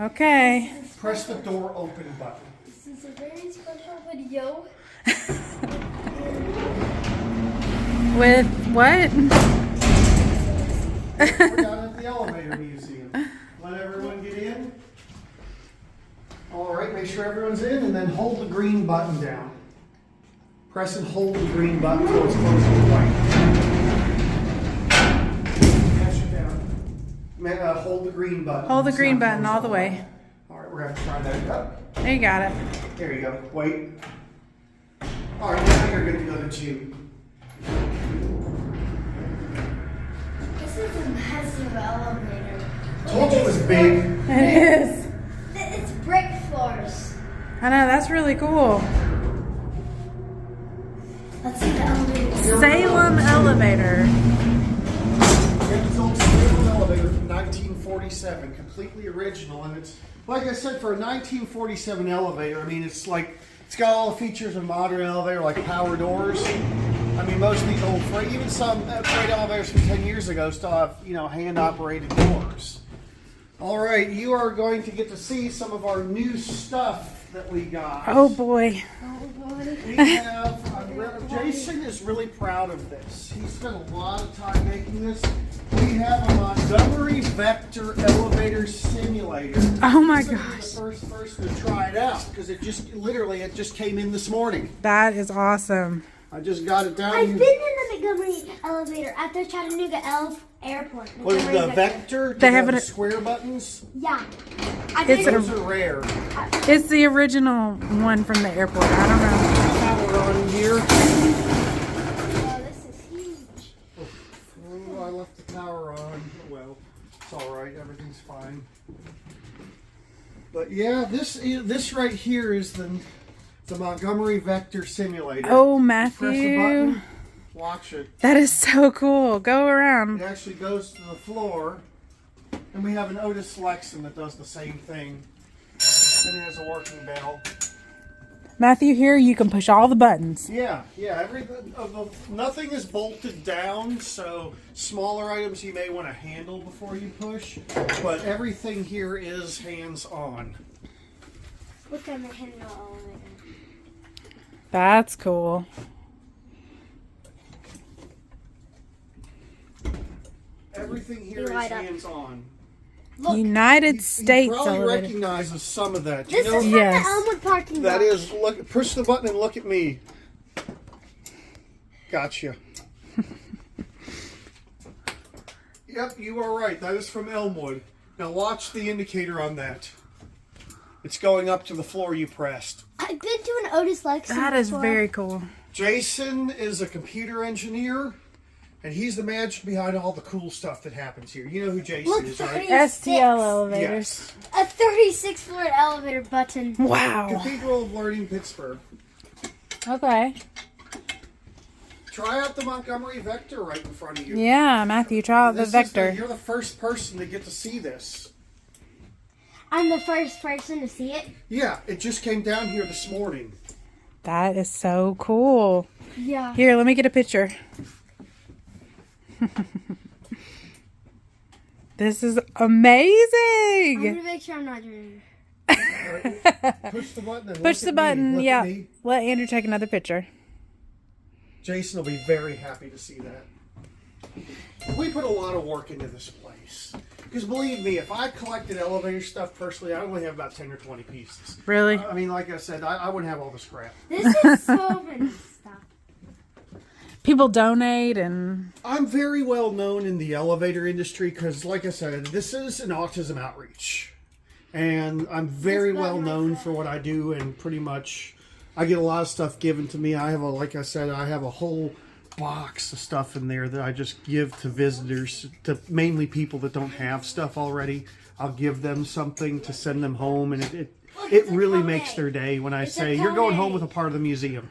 Okay. Press the door open button. This is a very special video. With what? We're down at the Elevator Museum. Let everyone get in. All right, make sure everyone's in, and then hold the green button down. Press and hold the green button until it's close to the white. Mash it down. Hold the green button. Hold the It's green not button close all to the way. All right, we're going to try that. Up. There you got it. There you go. Wait. All right, now you're good to go to 2. This is a massive elevator. Told you it was big. It is. It's brick floors. I know, that's really cool. Let's see the elevator. Salem Elevator. It's old Salem elevator from 1947, completely original, and it's like I said, for a 1947 elevator. I mean, it's got all the features of a modern elevator, like power doors. I mean, most of these old freight, even some freight elevators from 10 years ago, still have hand-operated doors. All right, you are going to get to see some of our new stuff that we got. Oh boy. We have, Jason is really proud of this. He spent a lot of time making this. We have a Montgomery Vector Elevator Simulator. Oh my This gosh. is the first person to try it out because it just came in this morning. That is awesome. I just got it down I've here. been in the Montgomery elevator at the Chattanooga Airport. What is Montgomery the Vector? They Do have the it- square buttons. Yeah. It's Those are rare. It's the original one from the airport. I don't know. Power on here. Oh, this is huge. Oh, I left the power on. Well, it's all right. Everything's fine. But yeah, this right here is the Montgomery Vector Simulator. Oh, Press the Matthew. button. Watch it. That is so cool. Go It around. actually goes to the floor. And we have an Otis Lexan that does the same thing. And it has a working bell. Matthew, here you can push all the buttons. Yeah. Nothing is bolted down, so smaller items you may want to handle before you push. But everything here is hands-on. Look at the handle elevator. That's cool. Everything here You is light up. hands-on. Look, United He States probably Elevator. recognizes some of that. this is from Yes. the Elmwood parking lot. That is, look, push the button and look at me. Gotcha. Yep, you are right. That is from Elmwood. Now watch the indicator on that. It's going up to the floor you pressed. I've been to an Otis Lexan That is before. very cool. Jason is a computer engineer, and he's the magic behind all the cool stuff that happens here. You know who Jason Look, is, right? 36. STL elevators. Yes. A 36-floor elevator button. Wow. Cathedral of Learning, Pittsburgh. Okay. Try out the Montgomery Vector right in front of you. Yeah, Matthew, try out the This is Vector. you're the first person to get to see this. I'm the first person to see it. Yeah, it just came down here this morning. That is so cool. Yeah. Here, let me get a picture. This is I'm amazing. gonna make sure I'm not dreaming. Push the button. And Push the button. Look Yeah. At me. Let Andrew take another picture. Jason will be very happy to see that. We put a lot of work into this place. Because believe me, if I collected elevator stuff personally, I only have about 10 or 20 pieces. Really? I mean, like I said, I wouldn't have all the scrap. This is so many stuff. People donate and I'm very well known in the elevator industry because, like I said, this is an autism outreach. And I'm very well known for what I do, and pretty much I get a lot of stuff given to me. I have like I said, I have a whole box of stuff in there that I just give to visitors, to mainly people that don't have stuff already. I'll give them something to send them home, and it really makes their day when I say, you're going home with a part of the museum.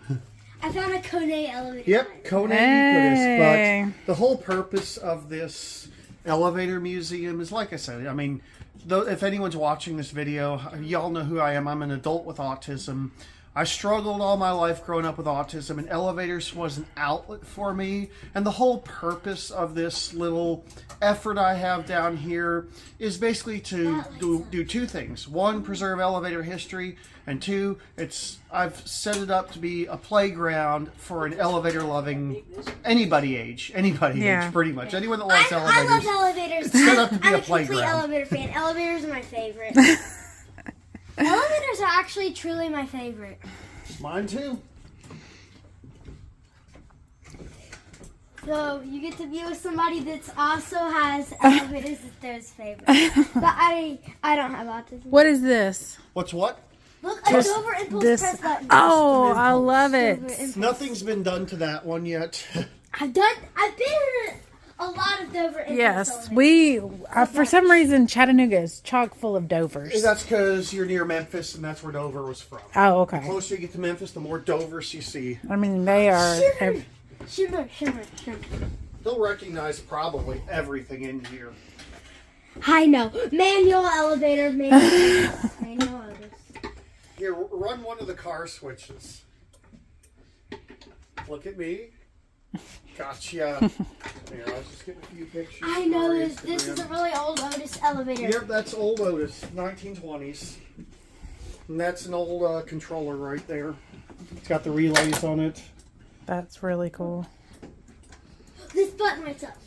I found a Kone elevator. Yep, Kone Hey. But the whole purpose of this elevator museum is, like I said, I mean, if anyone's watching this video, y'all know who I am. I'm an adult with autism. I struggled all my life growing up with autism, and elevators was an outlet for me. And the whole purpose of this little effort I have down here is basically to do two things. One, preserve elevator history, and two, I've set it up to be a playground for an elevator-loving anybody age, pretty much. Anyone that loves elevators. I love elevators. It's set up to be I'm a a complete playground. elevator fan. Elevators are my favorite. Elevators are actually truly my favorite. Mine too. So you get to be with somebody that also has elevators as their favorite. But I don't have autism. What is this? What's what? Look, a Dover impulse This. press button. Oh, I love Dover it. impulse. Nothing's been done to that one yet. I've been in a lot of Dover impulse. Yes, elevators. for some reason, Chattanooga is chock full of Dovers. That's because you're near Memphis, and that's where Dover was from. Oh, The okay. closer you get to Memphis, the more Dovers you see. I mean, they are. Shimmer. They'll recognize probably everything in here. I know. Manual elevator. Manual elevators. Here, run one of the car switches. Look at me. Gotcha. There, I was just getting a few pictures. I know for this is a Instagram. really old Otis elevator. Yep, that's old Otis, 1920s. And that's an old controller right there. It's got the relays on it. That's really cool. This button lights up.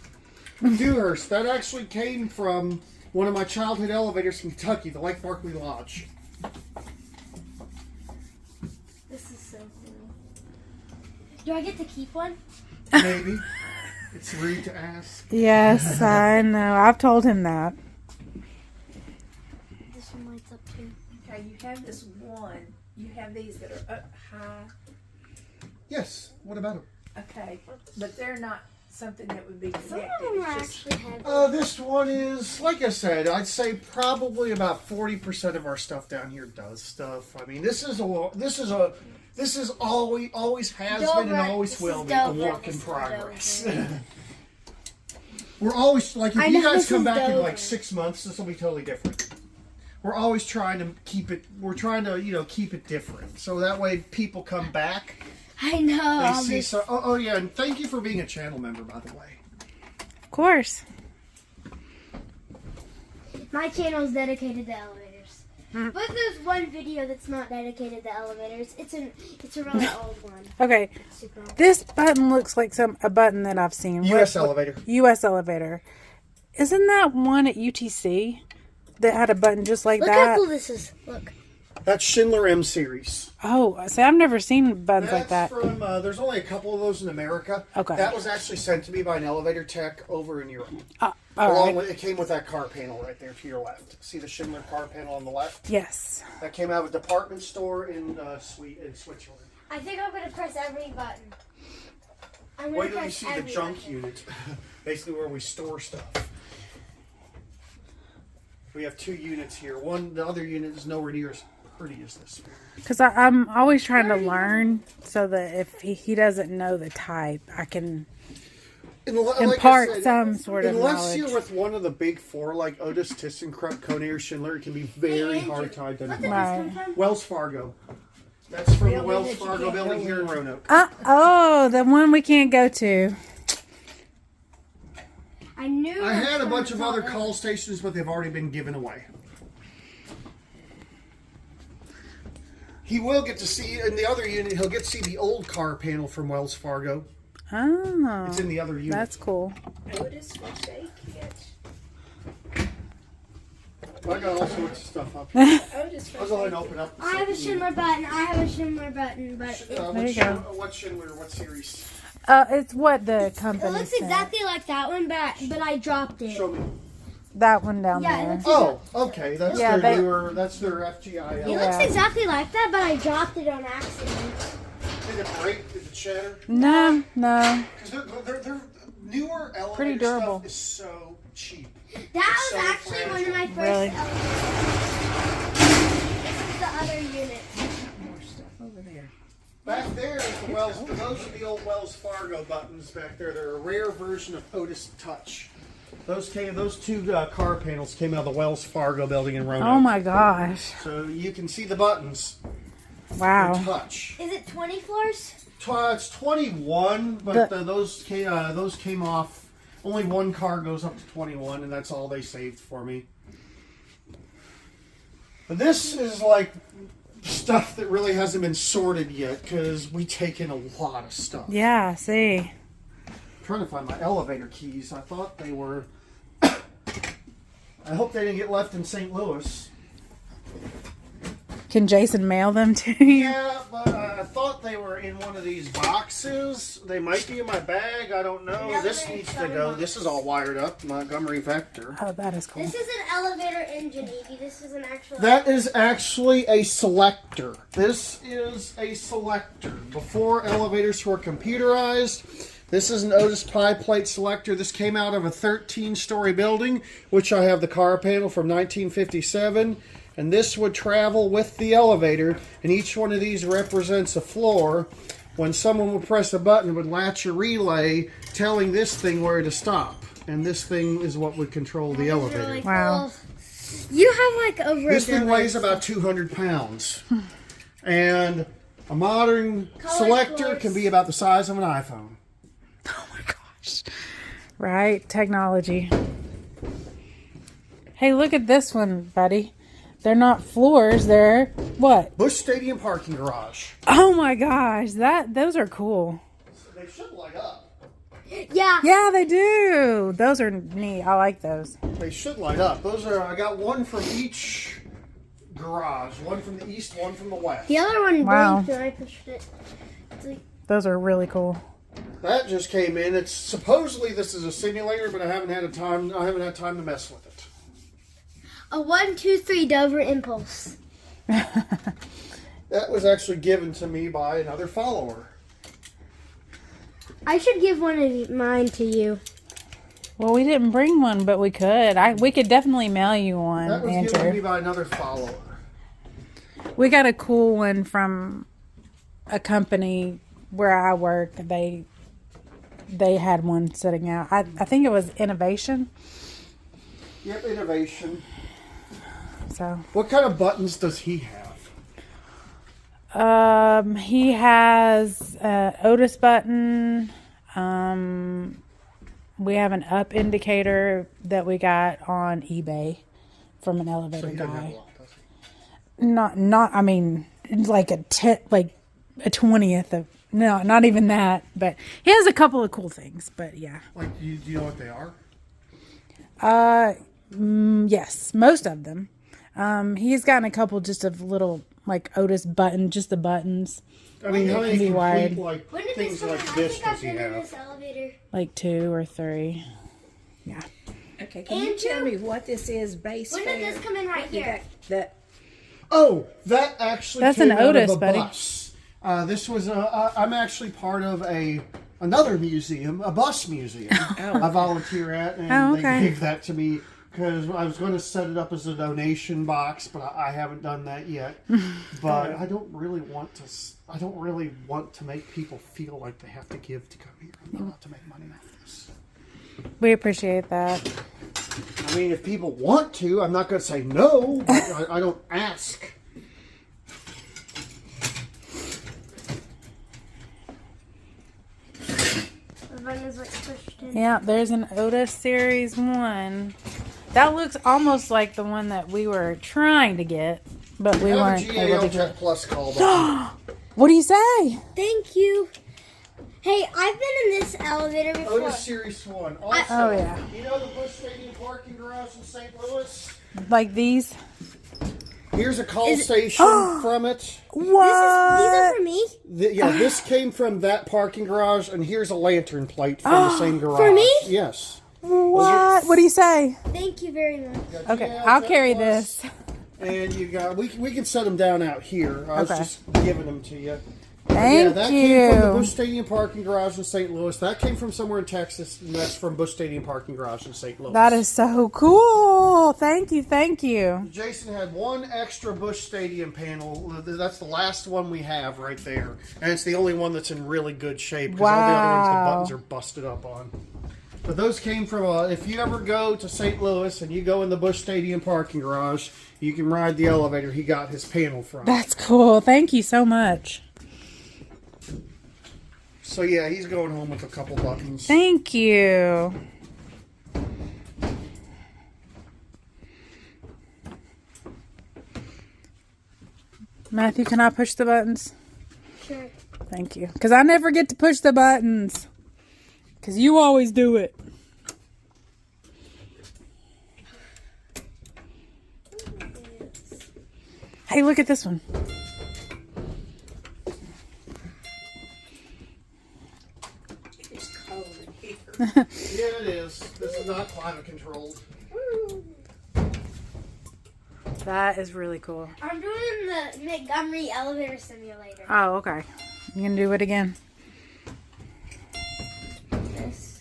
Dewhurst, that actually came from one of my childhood elevators in Kentucky, the Lake Barkley Lodge. This is so cool. Do I get to keep one? Maybe. It's rude to ask. Yes, I know. I've told him that. This one lights up too. Okay, you have this one. You have these that are up high. Yes, what about them? Okay, but they're not something that would be Some connected. of them are It's just- actually heavy. This one is, like I said, I'd say probably about 40% of our stuff down here does stuff. I mean, this is always has been and always This will is be a Dover. work in This is progress. Dover. We're always, like, if I you know guys this come is back in Dover. like 6 months, this will be totally different. We're always trying to keep it, keep it different. So that way people come back, I know. they all see, this- so, oh yeah, and thank you for being a channel member, by the way. Of course. My channel is dedicated to elevators. Hmm. But there's one video that's not dedicated to elevators. It's a really old one. Okay, Super old. this button looks like a button that I've seen. U.S. elevator. U.S. elevator. Isn't that one at UTC that had a button just like Look that? how cool this is. Look. That's Schindler M Series. Oh, see, I've never seen buttons like that. That's from, there's only a couple of those in America. Okay. That was actually sent to me by an elevator tech over in Europe. All Along right. with, it came with that car panel right there to your left. See the Schindler car panel on the left? Yes. That came out of a department store in Switzerland. I think I'm going to press every button. I'm Wait going to till you press see the every junk button. unit. Basically where we store stuff. We have 2 units here. The other unit is nowhere near as pretty as this one. Because I'm always trying to learn so that if he doesn't know the type, I can Like impart I said, some sort of unless knowledge. you're with one of the big 4 like Otis, ThyssenKrupp, Conair, Schindler, it can be very hard to What identify. did Right. this come from? Wells Fargo. That's from the Building Wells that you Fargo can't building go here in in. Roanoke. Oh, the one we can't go to. I knew I it was had a bunch of from other somewhere. call stations, but they've already been given away. He will get to see, in the other unit, he'll get to see the old car panel from Wells Fargo. Oh, It's in the other unit. that's cool. Otis first aid kit. I got all sorts of stuff up here. Otis I'll first go ahead aid and open up. the I have a second Schindler button. I have a Schindler button, but it There you go. What Schindler? What series? It's what the company looks sent. exactly like that one, but I dropped it. Show me. That one down Yeah, it there. looks Oh, okay. That's Yeah, their they- newer. That's their FGI. It Yeah. looks exactly like that, but I dropped it on accident. Did it break? Did it shatter? No. Because their newer elevator Pretty durable. stuff is so cheap. That It's was so actually one of my first Really? elevators. This is the other unit. More stuff over there. Back there is the Wells. Those are the old Wells Fargo buttons back there. They're a rare version of Otis Touch. Those 2 car panels came out of the Wells Fargo building in Roanoke. Oh my gosh. So you can see the buttons. Wow. touch. Is it 20 floors? It's 21, but those came off. Only one car goes up to 21, and that's all they saved for me. But this is like stuff that really hasn't been sorted yet because we take in a lot of stuff. Yeah, see. I'm trying to find my elevator keys. I thought they were. I hope they didn't get left in St. Louis. Can Jason mail them to you? Yeah, but I thought they were in one of these boxes. They might be in my bag. I don't know. This needs to go. This is all wired up. Montgomery Vector. Oh, that is cool. This is an elevator engine, Evie. This is an actual. That is actually a selector. This is a selector. Before elevators were computerized, this is an Otis pie plate selector. This came out of a 13-story building, which I have the car panel from 1957. And this would travel with the elevator, and each one of these represents a floor. When someone would press a button, it would latch a relay telling this thing where to stop. And this thing is what would control the elevator. Really Wow. cool. You have like over This a thing billion. weighs about 200 pounds. And a modern Color selector floors. can be about the size of an iPhone. Oh my gosh. Right? Technology. Hey, look at this one, buddy. They're not floors, they're what? Busch Stadium parking garage. Oh my gosh, those are cool. They should light up. Yeah. Yeah, they do. Those are neat. I like those. They should light up. Those are. I got one from each garage. One from the east, one from the west. The other one Wow. blinked when I pushed it. It's like, Those are really cool. That just came in. It's supposedly this is a simulator, but I haven't had time to mess with it. a 1, 2, 3 Dover Impulse. That was actually given to me by another follower. I should give one of mine to you. Well, we didn't bring one, but we could. We could definitely mail you one, That was given to me Andrew. by another follower. We got a cool one from a company where I work. They had one sitting out. I think it was Innovation. Yep, innovation. So What kind of buttons does he have? he has Otis button. We have an up indicator that we got on eBay from an elevator He doesn't have a guy. lot, does he? Not. I mean, like a 20th of. No, not even that. But he has a couple of cool things. But yeah. Like, do you know what they are? Yes, most of them. He's gotten a couple just of little like Otis button, just the buttons, I mean, how many be complete, wired. like, When did this things come in? like I this think I've does he been in have? this elevator. like 2 or 3. Yeah. Okay, can you tell me what this is base When did this come in right here? That Oh, that actually That's came an out Otis, of a buddy. bus. This was I'm actually part of another museum, a bus museum. I volunteer at, and Oh, they okay. gave that to me because I was going to set it up as a donation box, but I haven't done that yet. But I don't really want to. I don't really want to make people feel like they have to give to come here. I'm not out to make money off this. We appreciate that. I mean, if people want to, I'm not going to say no, but I don't ask. The button is like pushed in. Yeah, there's an Otis Series 1. That looks almost like the one that we were trying to get, but we I have weren't a able to GAL get. Jet Plus called up. What do you say? Thank you. Hey, I've been in this elevator before. Otis Series 1. Also, Oh, yeah. You know the Busch Stadium parking garage in St. Louis? Like these? Here's a call station from it. These What? are for me. This came from that parking garage, and here's a lantern plate from the same garage. For me? Yes. What? What do you say? Thank you very much. Okay, GAL I'll Jet carry Plus, this. And you got we can set them down out here. I was Okay. just giving them to you. Thank that came from the you. Busch Stadium parking garage in St. Louis. That came from somewhere in Texas, and that's from Busch Stadium parking garage in St. Louis. That is so cool. Thank you. Thank you. Jason had one extra Busch Stadium panel. That's the last one we have right there. And it's the only one that's in really good shape because all the other ones the Wow. buttons are busted up on. But those came from, if you ever go to St. Louis and you go in the Busch Stadium parking garage, you can ride the elevator he got his panel from. That's cool. Thank you so much. So yeah, he's going home with a couple buttons. Thank you. Matthew, can I push the buttons? Sure. Thank you. Because I never get to push the buttons. Because you always do it. Hey, look at this one. It's cold in here. Yeah, it is. This is not climate controlled. That is really cool. I'm doing the Montgomery elevator simulator. Oh, okay. You can do it again. This.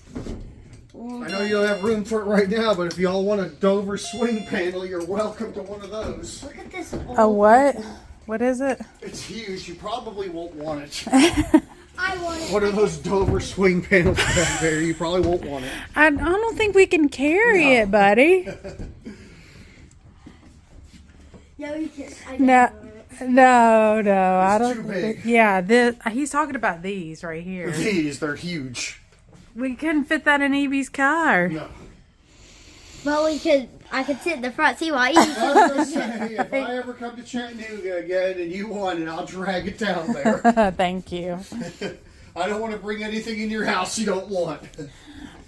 I know you don't have room for it right now, but if y'all want a Dover swing panel, you're welcome to one of those. Look at this. A what? What is it? It's huge. You probably won't want it. I want it. One of those Dover swing panels back there. You probably won't want it. I don't think we can carry it, buddy. No, you can't. I No. don't want it. No, I It's don't. too big. Yeah, he's talking about these right here. These, they're huge. We couldn't fit that in Evie's car. No. Well, I could sit in the front seat while I you. was gonna say, if I ever come to Chattanooga again and you want it, I'll drag it down there. Thank you. I don't want to bring anything in your house you don't want.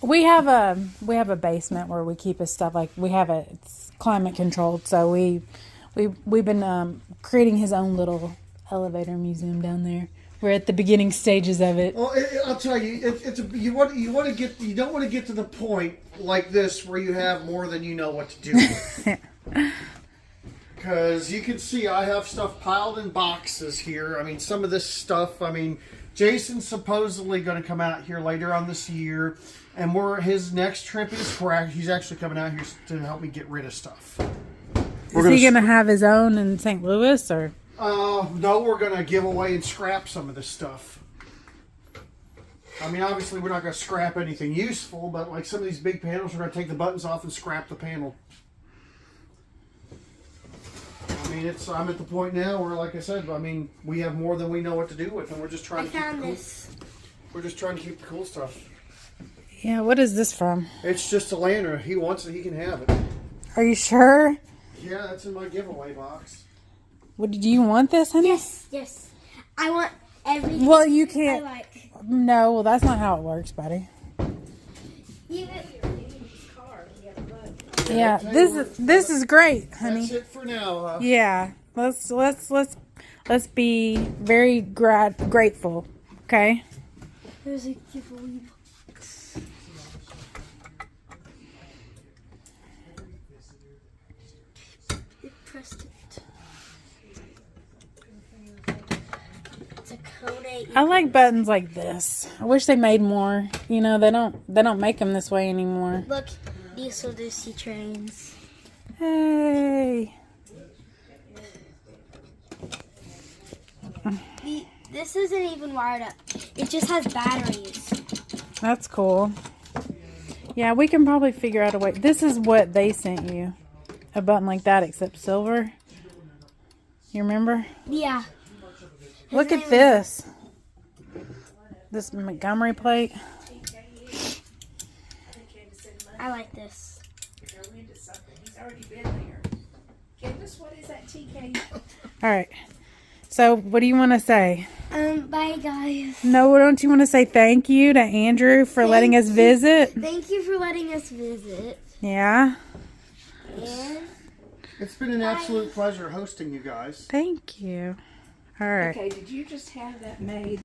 We have a basement where we keep his stuff. Like it's climate controlled, so we've been creating his own little elevator museum down there. We're at the beginning stages of it. Well, I'll tell you, you don't want to get to the point like this where you have more than you know what to do with. Because you can see I have stuff piled in boxes here. I mean, some of this stuff, Jason's supposedly going to come out here later on this year. And his next trip is he's actually coming out here to help me get rid of stuff. Is he gonna have his own in St. Louis or? No, we're going to give away and scrap some of this stuff. I mean, obviously we're not going to scrap anything useful, but like some of these big panels, we're going to take the buttons off and scrap the panel. I mean, I'm at the point now where, like I said, we have more than we know what to do with, and we're just trying to keep this. We're just trying to keep the cool stuff. Yeah, what is this from? It's just a lantern. He wants it, he can have it. Are you sure? Yeah, that's in my giveaway box. What do you want this, honey? Yes. I want everything. Well, you I can't. like. No, well, that's not how it works, buddy. Even. Yeah, this is great, honey. That's it for now, huh? Yeah, let's be very grateful. Okay. There's a giveaway box. It pressed it. It's a Kone. I like buttons like this. I wish they made more. You know, they don't make them this way anymore. Look, these are the sea trains. Hey. This isn't even wired up. It just has batteries. That's cool. Yeah, we can probably figure out a way. This is what they sent you. A button like that, except silver. You remember? Yeah. Look at this. This Montgomery plate. I like this. He's already been there. Candace, what is that TK? All right. So, what do you want to say? Bye guys. No, don't you want to say thank you to Andrew for letting us visit? Thank you for letting us visit. Yeah. And It's been an absolute pleasure hosting you guys. Thank you. All right. Okay, did you just have that made